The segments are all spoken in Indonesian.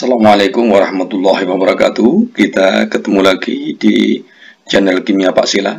Assalamualaikum warahmatullahi wabarakatuh. Kita ketemu lagi di channel Kimia Pak Sila.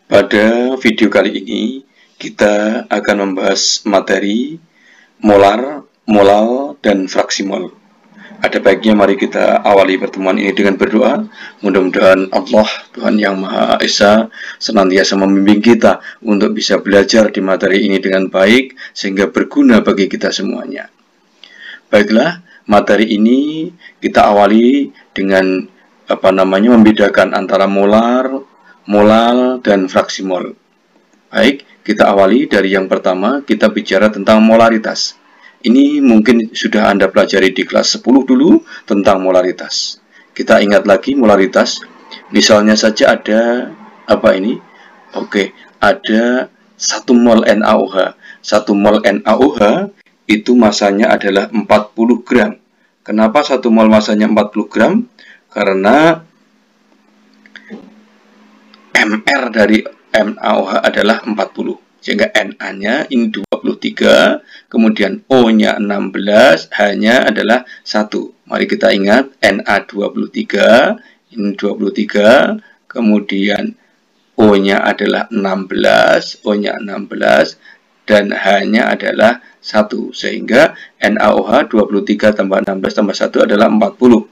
Pada video kali ini kita akan membahas materi molar, molal, dan fraksi mol. Ada baiknya mari kita awali pertemuan ini dengan berdoa. Mudah-mudahan Allah, Tuhan Yang Maha Esa, senantiasa membimbing kita untuk bisa belajar di materi ini dengan baik sehingga berguna bagi kita semuanya. Baiklah, materi ini kita awali dengan membedakan antara molar, molal, dan fraksi mol. Baik, kita awali dari yang pertama, kita bicara tentang molaritas. Ini mungkin sudah Anda pelajari di kelas 10 dulu tentang molaritas. Kita ingat lagi molaritas. Misalnya saja ada ada 1 mol NaOH. 1 mol NaOH itu masanya adalah 40 gram. Kenapa 1 mol masanya 40 gram? Karena MR dari NaOH adalah 40. Sehingga Na-nya ini 23, kemudian O-nya 16, H-nya adalah 1. Mari kita ingat, Na23, ini 23, kemudian O-nya adalah 16, O-nya 16, dan H-nya adalah 1, sehingga NaOH 23 tambah 16 tambah 1 adalah 40.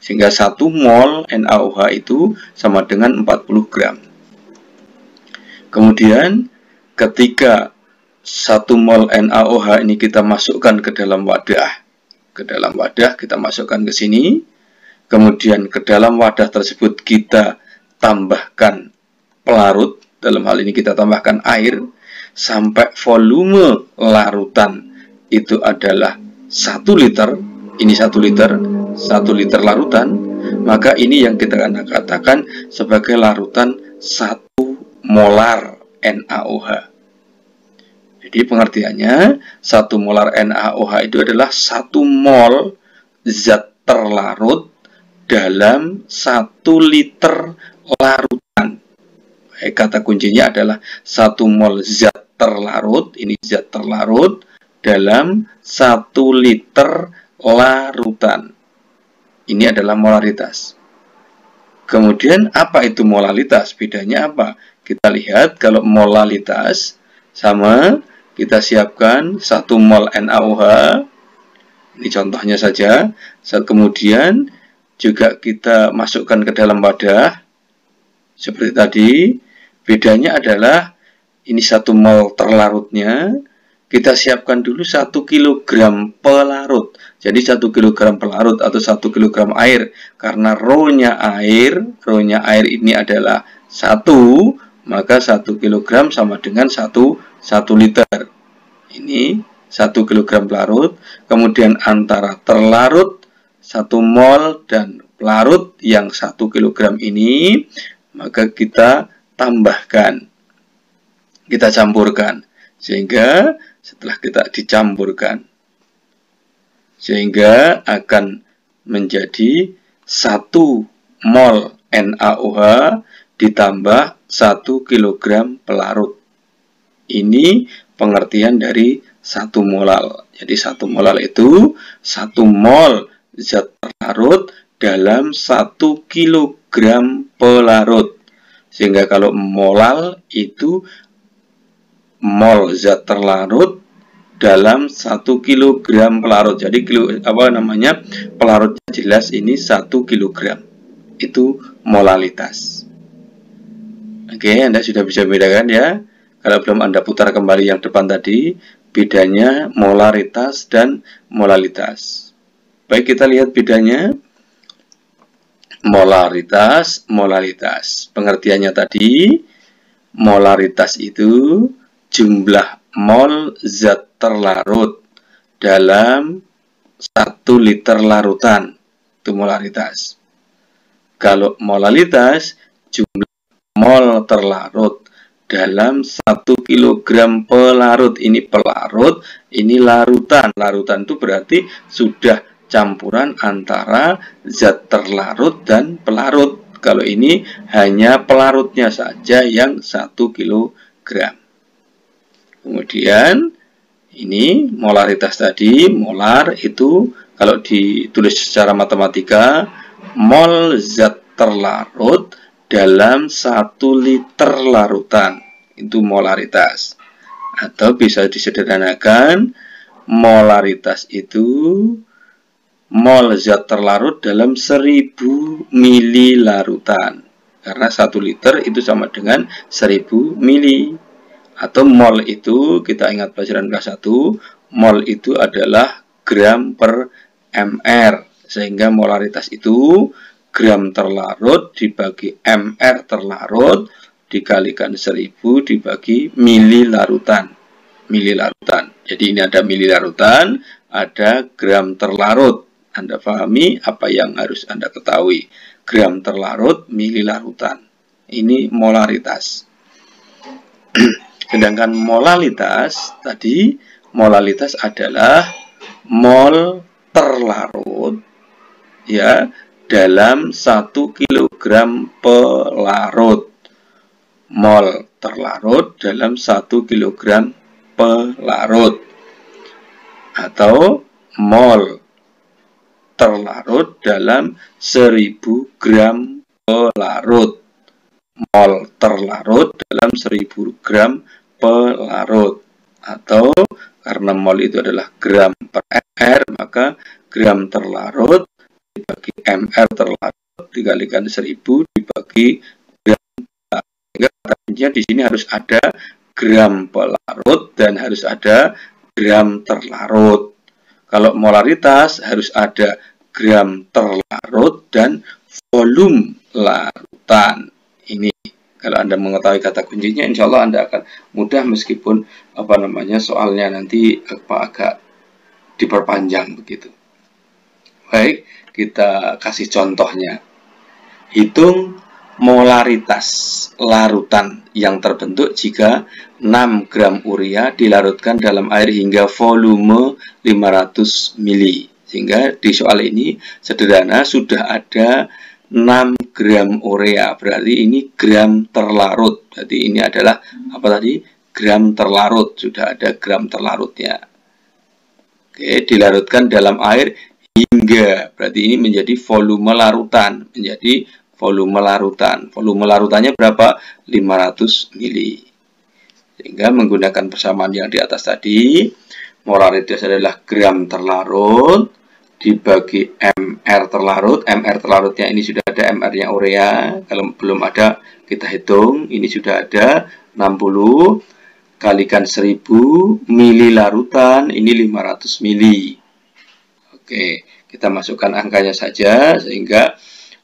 Sehingga 1 mol NaOH itu sama dengan 40 gram. Kemudian ketika 1 mol NaOH ini kita masukkan ke dalam wadah. Ke dalam wadah kita masukkan ke sini. Kemudian ke dalam wadah tersebut kita tambahkan pelarut. Dalam hal ini kita tambahkan air. Sampai volume larutan itu adalah 1 liter, ini 1 liter larutan, maka ini yang kita akan katakan sebagai larutan 1 molar NaOH. Jadi pengertiannya 1 molar NaOH itu adalah 1 mol zat terlarut dalam 1 liter larutan. Kata kuncinya adalah 1 mol zat terlarut, ini zat terlarut dalam 1 liter larutan. Ini adalah molaritas. Kemudian apa itu molalitas? Bedanya apa? Kita lihat kalau molalitas sama, kita siapkan 1 mol NaOH. Ini contohnya saja. Kemudian juga kita masukkan ke dalam wadah seperti tadi. Bedanya adalah ini 1 mol terlarutnya, kita siapkan dulu 1 kg pelarut. Jadi 1 kg pelarut atau 1 kg air. Karena rho-nya air ini adalah 1, maka 1 kg sama dengan 1 liter. Ini 1 kg pelarut, kemudian antara terlarut 1 mol dan pelarut yang 1 kg ini, maka kita tambahkan, kita campurkan, sehingga setelah kita dicampurkan, sehingga akan menjadi 1 mol NaOH ditambah 1 kg pelarut. Ini pengertian dari 1 molal. Jadi 1 molal itu 1 mol zat terlarut dalam 1 kg pelarut. Sehingga kalau molal itu mol zat terlarut dalam 1 kg pelarut. Jadi pelarutnya jelas ini 1 kg. Itu molalitas. Oke, Anda sudah bisa bedakan ya. Kalau belum, Anda putar kembali yang depan tadi, bedanya molaritas dan molalitas. Baik, kita lihat bedanya. Molaritas, molalitas. Pengertiannya tadi, molaritas itu jumlah mol zat terlarut dalam 1 liter larutan. Itu molaritas. Kalau molalitas, jumlah mol terlarut dalam 1 kg pelarut. Ini pelarut, ini larutan. Larutan itu berarti sudah campuran antara zat terlarut dan pelarut. Kalau ini hanya pelarutnya saja yang 1 kg. Kemudian ini molaritas tadi, molar itu kalau ditulis secara matematika, mol zat terlarut dalam 1 liter larutan. Itu molaritas. Atau bisa disederhanakan, molaritas itu mol zat terlarut dalam 1000 mili larutan. Karena 1 liter itu sama dengan 1000 mili. Atau mol itu, kita ingat pelajaran kelas 1, mol itu adalah gram per mr. Sehingga molaritas itu gram terlarut dibagi mr terlarut dikalikan 1000 dibagi mili larutan. Mili larutan. Jadi ini ada mili larutan, ada gram terlarut. Anda pahami apa yang harus Anda ketahui. Gram terlarut, mili larutan. Ini molaritas. Sedangkan molalitas, tadi molalitas adalah mol terlarut ya dalam 1 kilogram pelarut. Mol terlarut dalam 1 kilogram pelarut. Atau mol terlarut dalam 1000 gram pelarut. Mol terlarut dalam 1000 gram pelarut. Atau karena mol itu adalah gram per mr, maka gram terlarut dibagi mr terlarut dikalikan 1000 dibagi gram pelarut. Sehingga kata kuncinya di sini harus ada gram pelarut dan harus ada gram terlarut. Kalau molaritas harus ada gram terlarut dan volume larutan. Ini kalau Anda mengetahui kata kuncinya, insya Allah Anda akan mudah meskipun soalnya nanti agak diperpanjang begitu. Baik, kita kasih contohnya. Hitung molaritas larutan yang terbentuk jika 6 gram urea dilarutkan dalam air hingga volume 500 mili. Sehingga di soal ini sederhana, sudah ada 6 gram urea, berarti ini gram terlarut. Berarti ini adalah apa tadi? Gram terlarut, sudah ada gram terlarutnya. Oke, dilarutkan dalam air hingga, berarti ini menjadi volume larutan, menjadi volume larutan. Volume larutannya berapa? 500 mili. Sehingga menggunakan persamaan yang di atas tadi, molaritas adalah gram terlarut dibagi mr terlarut. Mr terlarutnya ini sudah ada mr-nya urea. Kalau belum ada, kita hitung. Ini sudah ada 60 kalikan 1000 mili larutan, ini 500 mili. Oke, kita masukkan angkanya saja, sehingga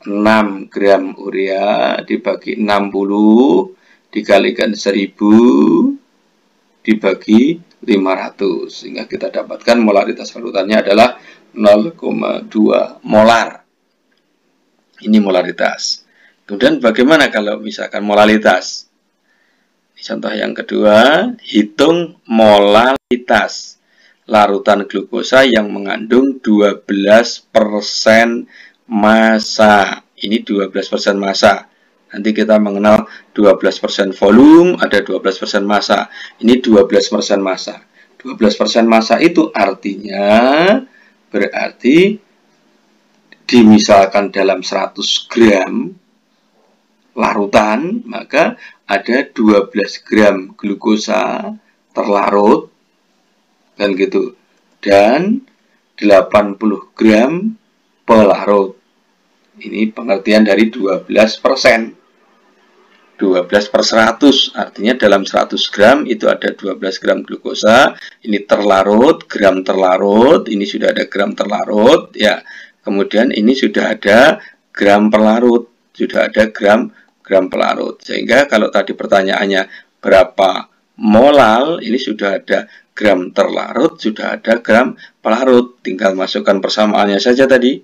6 gram urea dibagi 60 dikalikan 1000 dibagi 500, sehingga kita dapatkan molaritas larutannya adalah 0,2 molar. Ini molaritas. Kemudian bagaimana kalau misalkan molalitas? Contoh yang kedua, hitung molalitas larutan glukosa yang mengandung 12% massa. Ini 12% massa. Nanti kita mengenal 12% volume, ada 12% massa. Ini 12% massa. 12% massa itu artinya berarti dimisalkan dalam 100 gram larutan, maka ada 12 gram glukosa terlarut, kan gitu, dan 80 gram pelarut. Ini pengertian dari 12%. 12 per 100, artinya dalam 100 gram itu ada 12 gram glukosa. Ini terlarut, gram terlarut, ini sudah ada gram terlarut, ya. Kemudian ini sudah ada gram pelarut, sudah ada gram pelarut. Sehingga kalau tadi pertanyaannya berapa molal, ini sudah ada gram terlarut, sudah ada gram pelarut. Tinggal masukkan persamaannya saja tadi.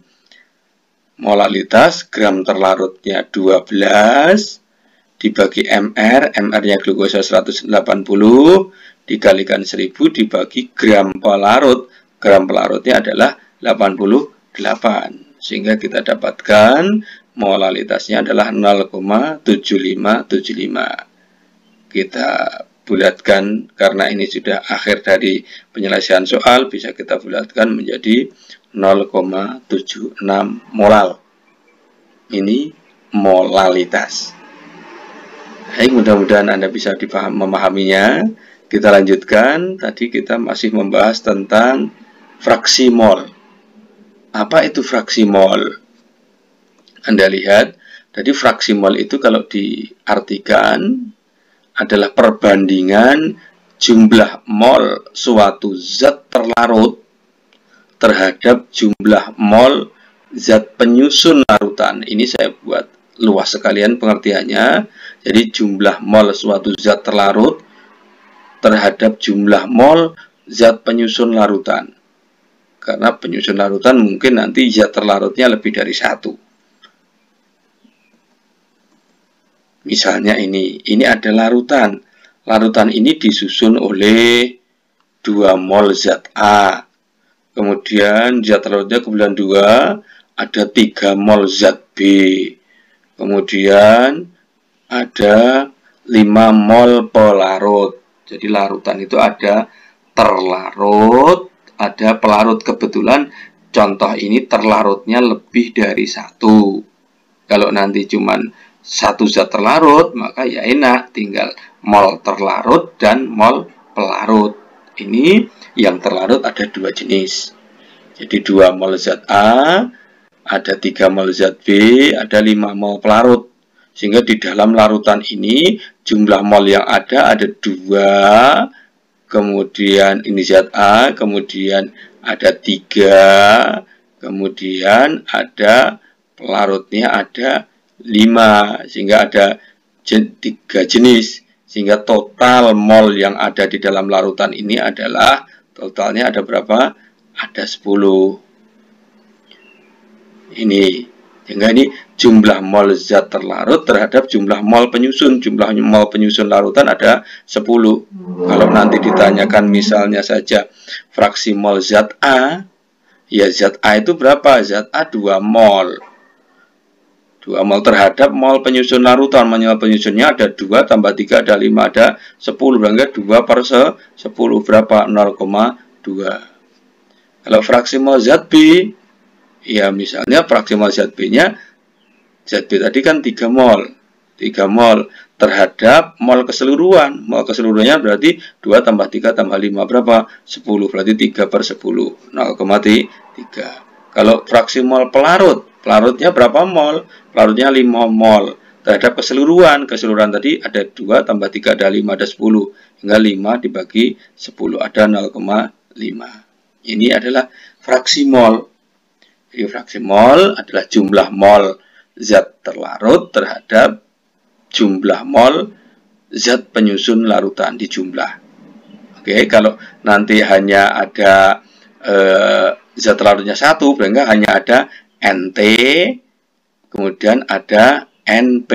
Molalitas gram terlarutnya 12 dibagi mr, mr-nya glukosa 180 dikalikan 1000 dibagi gram pelarut. Gram pelarutnya adalah 88. Sehingga kita dapatkan molalitasnya adalah 0,7575. Kita bulatkan karena ini sudah akhir dari penyelesaian soal, bisa kita bulatkan menjadi 0,76 molal. Ini molalitas. Baik, mudah-mudahan Anda bisa memahaminya. Kita lanjutkan. Tadi kita masih membahas tentang fraksi mol. Apa itu fraksi mol? Anda lihat, tadi fraksi mol itu kalau diartikan adalah perbandingan jumlah mol suatu zat terlarut terhadap jumlah mol zat penyusun larutan. Ini saya buat luas sekalian pengertiannya. Jadi jumlah mol suatu zat terlarut terhadap jumlah mol zat penyusun larutan. Karena penyusun larutan mungkin nanti zat terlarutnya lebih dari satu. Misalnya ini ada larutan. Larutan ini disusun oleh 2 mol zat A. Kemudian zat terlarutnya kemudian 2, ada 3 mol zat B. Kemudian ada 5 mol pelarut. Jadi larutan itu ada terlarut, ada pelarut. Kebetulan contoh ini terlarutnya lebih dari 1. Kalau nanti cuman 1 zat terlarut, maka ya enak, tinggal mol terlarut dan mol pelarut. Ini yang terlarut ada 2 jenis. Jadi 2 mol zat A, ada 3 mol zat B, ada 5 mol pelarut. Sehingga di dalam larutan ini jumlah mol yang ada 2, kemudian ini zat A, kemudian ada 3, kemudian ada pelarutnya ada 5, sehingga ada 3 jenis. Sehingga total mol yang ada di dalam larutan ini adalah, totalnya ada berapa? Ada 10. Ini. Sehingga ini jumlah mol zat terlarut terhadap jumlah mol penyusun. Jumlah mol penyusun larutan ada 10. Kalau nanti ditanyakan misalnya saja fraksi mol zat A, ya zat A itu berapa? Zat A 2 mol. 2 mol terhadap mol penyusun larutan. Mol penyusunnya ada 2 tambah 3 ada 5 ada 10. Berarti 2 per 10 berapa? 0,2. Kalau fraksi mol zat B, ya misalnya fraksi mol zat B-nya, zat B tadi kan 3 mol. 3 mol terhadap mol keseluruhan. Mol keseluruhannya berarti 2 tambah 3 tambah 5 berapa? 10. Berarti 3 per 10. 0,3. Kalau fraksi mol pelarut, pelarutnya berapa mol? Pelarutnya 5 mol. Terhadap keseluruhan. Keseluruhan tadi ada 2 tambah 3 ada 5 ada 10. Hingga 5 dibagi 10 ada 0,5. Ini adalah fraksi mol. Jadi fraksi mol adalah jumlah mol zat terlarut terhadap jumlah mol zat penyusun larutan di jumlah. Oke, kalau nanti hanya ada zat terlarutnya 1, berarti hanya ada NT, kemudian ada NP.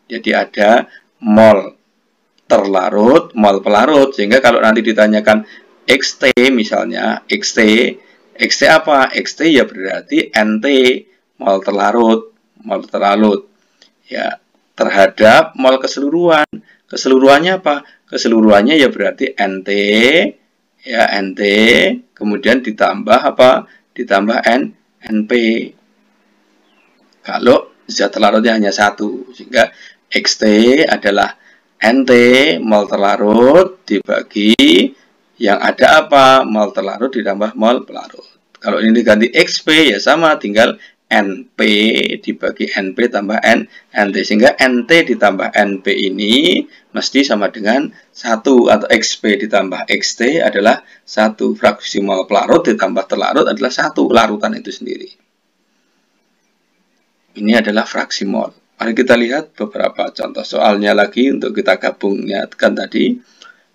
Jadi ada mol terlarut, mol pelarut. Sehingga kalau nanti ditanyakan XT misalnya, XT apa? XT ya berarti NT, mol terlarut, ya terhadap mol keseluruhan. Keseluruhannya apa? Keseluruhannya ya berarti NT, ya NT, kemudian ditambah apa? Ditambah NP. Kalau zat terlarutnya hanya 1, sehingga XT adalah NT mol terlarut dibagi yang ada apa? Mol terlarut ditambah mol pelarut. Kalau ini diganti XP ya sama, tinggal NP dibagi NP tambah NT. Sehingga NT ditambah NP ini mesti sama dengan 1. Atau XP ditambah XT adalah 1. Fraksi mol pelarut ditambah terlarut adalah 1. Larutan itu sendiri. Ini adalah fraksi mol. Mari kita lihat beberapa contoh soalnya lagi untuk kita gabungkan tadi.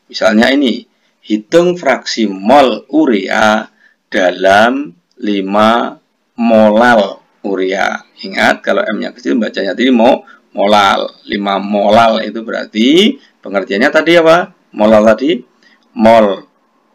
Misalnya ini. Hitung fraksi mol urea dalam 5 molal urea. Ingat, kalau M-nya kecil bacanya tadi molal. 5 molal itu berarti pengertiannya tadi apa? Molal tadi mol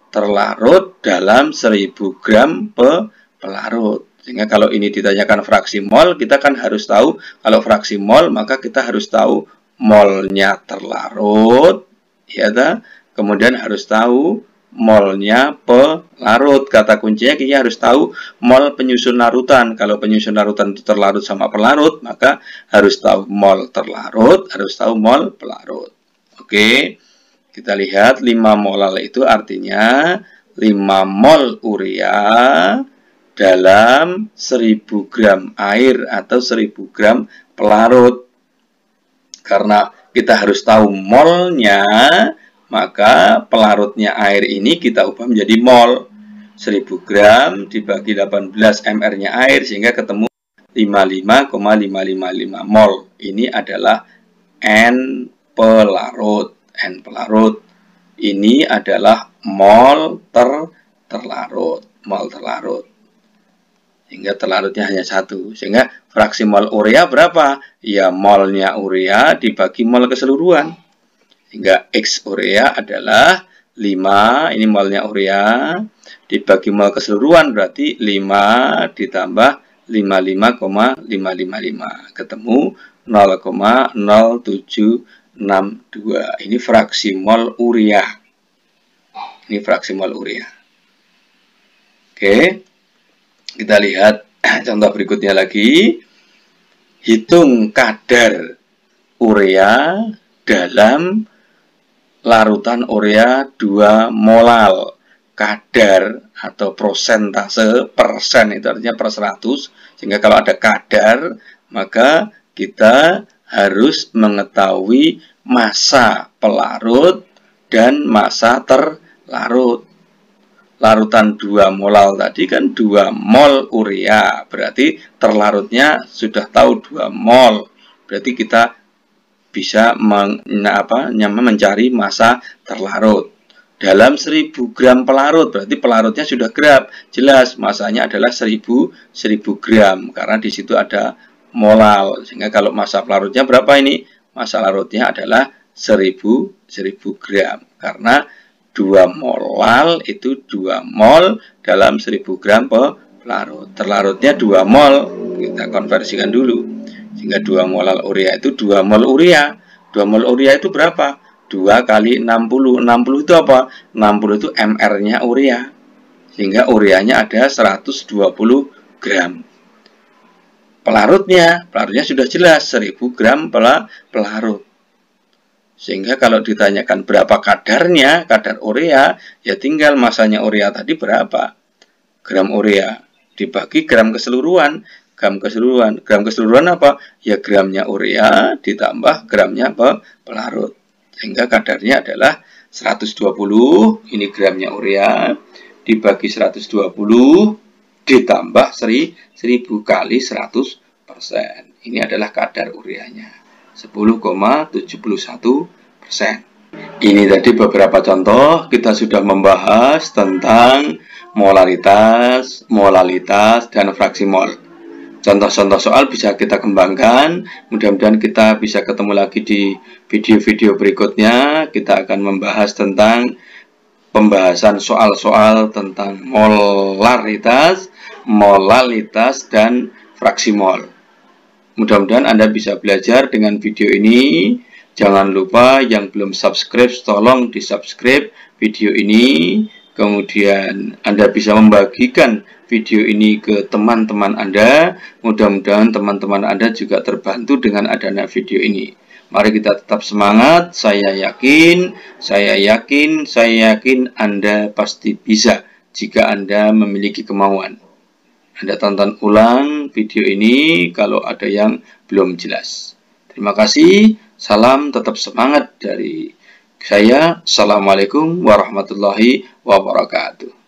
terlarut dalam 1000 gram pelarut. Sehingga kalau ini ditanyakan fraksi mol, kita kan harus tahu kalau fraksi mol, maka kita harus tahu molnya terlarut, ya ta? Kemudian harus tahu molnya pelarut. Kata kuncinya kita harus tahu mol penyusun larutan. Kalau penyusun larutan itu terlarut sama pelarut, maka harus tahu mol terlarut, harus tahu mol pelarut. Oke, kita lihat 5 molal itu artinya 5 mol urea dalam 1000 gram air atau 1000 gram pelarut. Karena kita harus tahu molnya, maka pelarutnya air ini kita ubah menjadi mol. 1000 gram dibagi 18 mR-nya air, sehingga ketemu 55,555 mol. Ini adalah N pelarut. N pelarut. Ini adalah mol terlarut. Mol terlarut. Sehingga terlarutnya hanya 1. Sehingga fraksi mol urea berapa? Ya, molnya urea dibagi mol keseluruhan. Sehingga X urea adalah 5, ini molnya urea, dibagi mol keseluruhan, berarti 5 ditambah 55,555. Ketemu 0,0762. Ini fraksi mol urea. Ini fraksi mol urea. Oke, kita lihat contoh berikutnya lagi. Hitung kadar urea dalam larutan urea 2 molal. Kadar atau prosentase, persen itu artinya per 100. Sehingga kalau ada kadar, maka kita harus mengetahui massa pelarut dan massa terlarut. Larutan 2 molal tadi kan 2 mol urea, berarti terlarutnya sudah tahu 2 mol. Berarti kita bisa mencari massa terlarut. Dalam 1000 gram pelarut, berarti pelarutnya sudah gram. Jelas masanya adalah 1000 gram, karena di situ ada molal. Sehingga kalau massa pelarutnya berapa ini? Massa larutnya adalah 1000 gram. Karena 2 molal itu 2 mol dalam 1000 gram pelarut. Terlarutnya 2 mol. Kita konversikan dulu. Sehingga 2 molal urea itu 2 mol urea. 2 mol urea itu berapa? 2 kali 60. 60 itu apa? 60 itu mR-nya urea. Sehingga ureanya ada 120 gram. Pelarutnya sudah jelas 1000 gram pelarut. Sehingga kalau ditanyakan berapa kadarnya, kadar urea, ya tinggal masanya urea tadi berapa. Gram urea dibagi gram keseluruhan. Gram keseluruhan apa? Ya gramnya urea ditambah gramnya pelarut. Sehingga kadarnya adalah 120, ini gramnya urea, dibagi 120, ditambah 1000 kali 100%. Ini adalah kadar ureanya, 10,71%. Ini tadi beberapa contoh, kita sudah membahas tentang molaritas, molalitas, dan fraksi mol. Contoh-contoh soal bisa kita kembangkan. Mudah-mudahan kita bisa ketemu lagi di video-video berikutnya. Kita akan membahas tentang pembahasan soal-soal tentang molaritas, molalitas, dan fraksi mol. Mudah-mudahan Anda bisa belajar dengan video ini. Jangan lupa yang belum subscribe, tolong di-subscribe video ini. Kemudian Anda bisa membagikan video ini ke teman-teman Anda. Mudah-mudahan teman-teman Anda juga terbantu dengan adanya video ini. Mari kita tetap semangat. Saya yakin Anda pasti bisa jika Anda memiliki kemauan. Anda tonton ulang video ini kalau ada yang belum jelas. Terima kasih. Salam tetap semangat dari saya. Assalamualaikum warahmatullahi wabarakatuh.